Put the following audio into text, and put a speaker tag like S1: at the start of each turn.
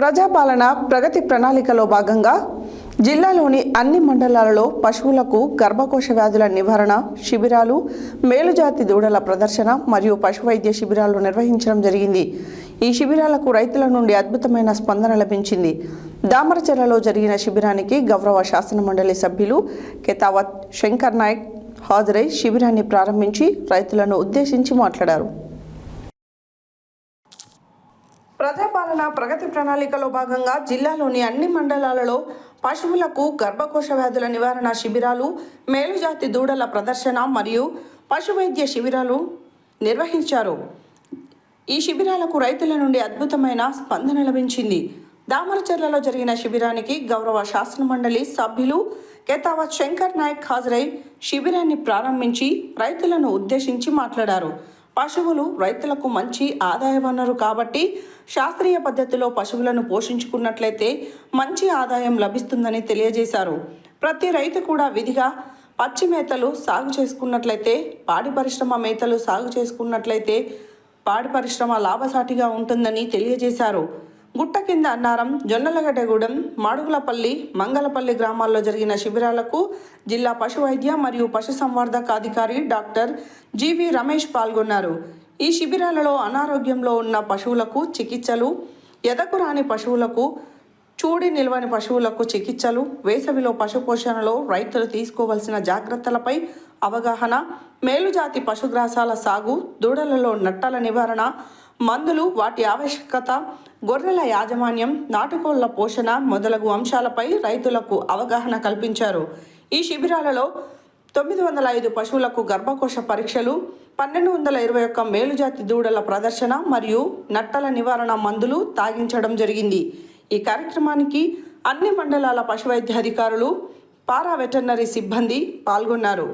S1: ప్రజాపాలన ప్రగతి ప్రణాళికలో భాగంగా జిల్లాలోని అన్ని మండలాలలో పశువులకు గర్భకోశ వ్యాధుల నివారణ శిబిరాలు, మేలుజాతి దూడల ప్రదర్శన మరియు పశు వైద్య శిబిరాలు నిర్వహించడం జరిగింది. ఈ శిబిరాలకు రైతుల నుండి అద్భుతమైన స్పందన లభించింది. దామరచెర్లలో జరిగిన శిబిరానికి గౌరవ శాసనమండలి సభ్యులు కేతావత్ శంకర్ నాయక్ హాజరై శిబిరాన్ని ప్రారంభించి రైతులను ఉద్దేశించి మాట్లాడారు. ప్రజాపాలన ప్రగతి ప్రణాళికలో భాగంగా జిల్లాలోని అన్ని మండలాలలో పశువులకు గర్భకోశ వ్యాధుల నివారణ శిబిరాలు, మేలుజాతి దూడల ప్రదర్శన మరియు పశు వైద్య శిబిరాలు నిర్వహించారు. ఈ శిబిరాలకు రైతుల నుండి అద్భుతమైన స్పందన లభించింది. దామరచెర్లలో జరిగిన శిబిరానికి గౌరవ శాసనమండలి సభ్యులు కేతావత్ శంకర్ నాయక్ హాజరై శిబిరాన్ని ప్రారంభించి రైతులను ఉద్దేశించి మాట్లాడారు. పశువులు రైతులకు మంచి ఆదాయ వనరు కాబట్టి శాస్త్రీయ పద్ధతిలో పశువులను పోషించుకున్నట్లయితే మంచి ఆదాయం లభిస్తుందని తెలియజేశారు. ప్రతి రైతు కూడా విధిగా పచ్చి మేతలు సాగు చేసుకున్నట్లయితే, పాడి పరిశ్రమ మేతలు సాగు చేసుకున్నట్లయితే పాడి పరిశ్రమ లాభసాటిగా ఉంటుందని తెలియజేశారు. గుట్ట కింద అన్నారం, జొన్నలగడ్డగూడెం, మాడుగులపల్లి, మంగళపల్లి గ్రామాల్లో జరిగిన శిబిరాలకు జిల్లా పశు వైద్య మరియు పశు సంవర్ధక అధికారి డాక్టర్ జీవి రమేష్ పాల్గొన్నారు. ఈ శిబిరాలలో అనారోగ్యంలో ఉన్న పశువులకు చికిత్సలు, ఎదకు రాని పశువులకు, చూడి నిల్వని పశువులకు చికిత్సలు, వేసవిలో పశుపోషణలో రైతులు తీసుకోవాల్సిన జాగ్రత్తలపై అవగాహన, మేలుజాతి పశుగ్రాసాల సాగు, దూడలలో నట్టల నివారణ, మందులు, వాటి ఆవశ్యకత, గొర్రెల యాజమాన్యం, నాటుకోళ్ల పోషణ మొదలగు అంశాలపై రైతులకు అవగాహన కల్పించారు. ఈ శిబిరాలలో 905 పశువులకు గర్భకోశ పరీక్షలు, 1221 మేలుజాతి దూడల ప్రదర్శన మరియు నట్టల నివారణ మందులు తాగించడం జరిగింది. ఈ కార్యక్రమానికి అన్ని మండలాల పశువైద్య అధికారులు, పారా వెటర్నరీ సిబ్బంది పాల్గొన్నారు.